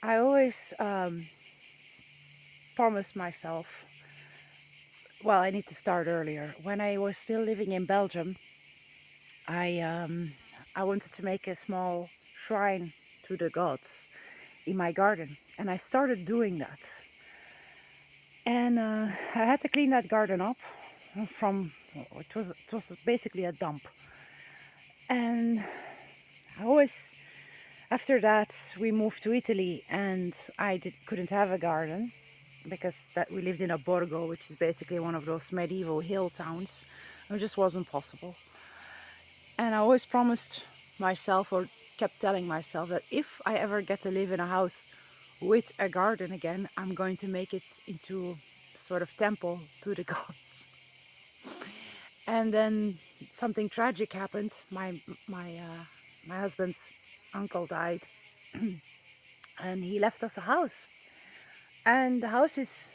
I always promised myself, well, I need to start earlier. When I was still living in Belgium, I um, I wanted to make a small shrine to the gods in my garden, and I started doing that. And I had to clean that garden up from it was basically a dump. And I always after that we moved to Italy, and couldn't have a garden because that we lived in a borgo, which is basically one of those medieval hill towns. It just wasn't possible. And I always promised myself, or kept telling myself, that if I ever get to live in a house with a garden again, I'm going to make it into a sort of temple to the gods. And then something tragic happened. My husband's uncle died, and he left us a house. And the house is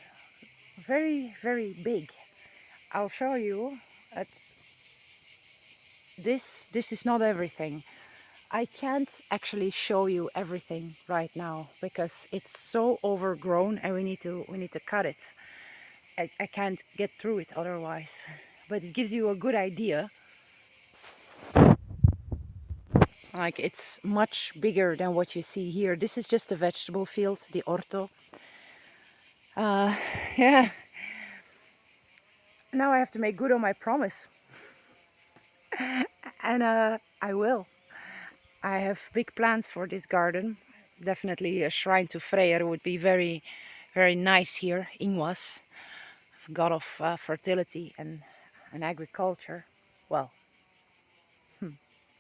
very, very big. I'll show you. At this is not everything. I can't actually show you everything right now because it's so overgrown, and we need to cut it. I can't get through it otherwise. But it gives you a good idea. Like, it's much bigger than what you see here. This is just a vegetable field, the orto. Uh, yeah. Now I have to make good on my promise, and I will. I have big plans for this garden. Definitely a shrine to Freyr would be very, very nice here. Ingwas, god of fertility and agriculture. Well,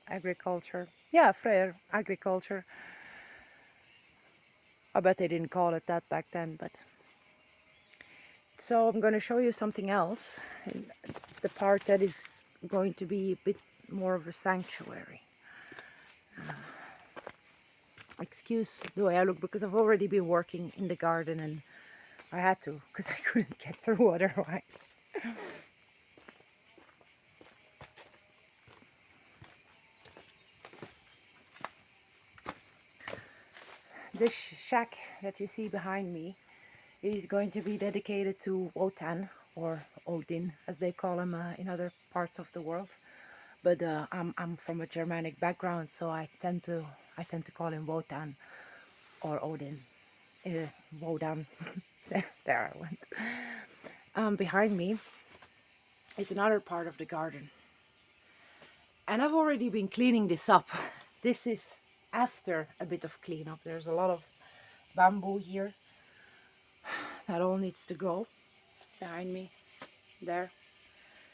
agriculture. Yeah, Freyr, agriculture. I bet they didn't call it that back then, but... So I'm going to show you something else. The part that is going to be a bit more of a sanctuary. Excuse the way I look, because I've already been working in the garden and I had to, because I couldn't get through otherwise. This shack that you see behind me is going to be dedicated to Wotan, or Odin as they call him in other parts of the world. But I'm from a Germanic background, so I tend to call him Wotan or Odin. Wodan. There I went. Behind me is another part of the garden, and I've already been cleaning this up. This is after a bit of cleanup. There's a lot of bamboo here that all needs to go. Behind me there,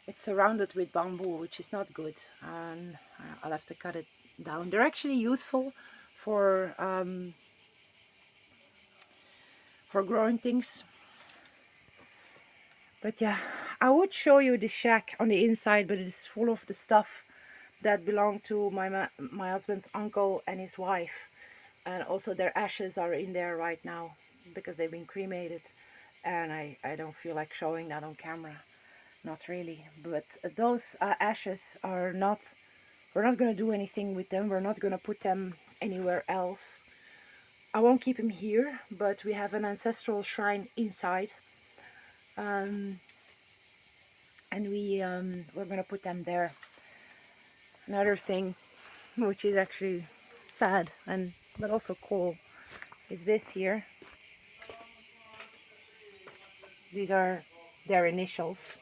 it's surrounded with bamboo, which is not good, and I'll have to cut it down. They're actually useful for growing things. But yeah, I would show you the shack on the inside, but it's full of the stuff that belonged to my husband's uncle and his wife, and also their ashes are in there right now because they've been cremated, and I don't feel like showing that on camera, not really. But those ashes are not, we're not going to do anything with them. We're not going to put them anywhere else. I won't keep him here, but we have an ancestral shrine inside, um, and we're gonna put them there. Another thing, which is actually sad and but also cool, is this here. These are their initials,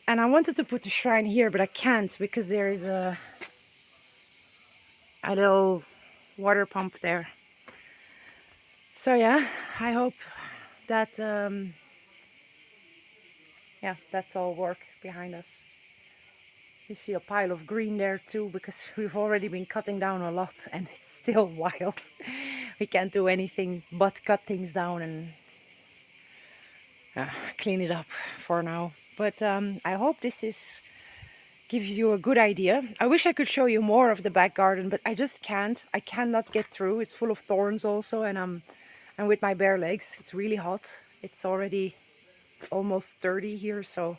and I wanted to put the shrine here, but I can't because there is a little water pump there. So yeah, I hope that yeah, that's all work behind us. You see a pile of green there too, because we've already been cutting down a lot and it's still wild. We can't do anything but cut things down and clean it up for now. But I hope this gives you a good idea. I wish I could show you more of the back garden, but I just can't. I cannot get through. It's full of thorns also, and I'm with my bare legs. It's really hot. It's already almost 30 here, so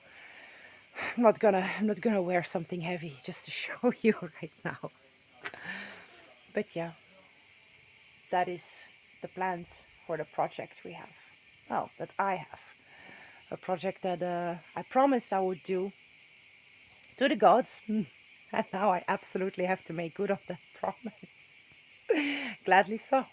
I'm not gonna wear something heavy just to show you right now. But yeah, that is the plans for the project we have. Well, that I have. A project that I promised I would do to the gods. And now I absolutely have to make good on that promise. Gladly so.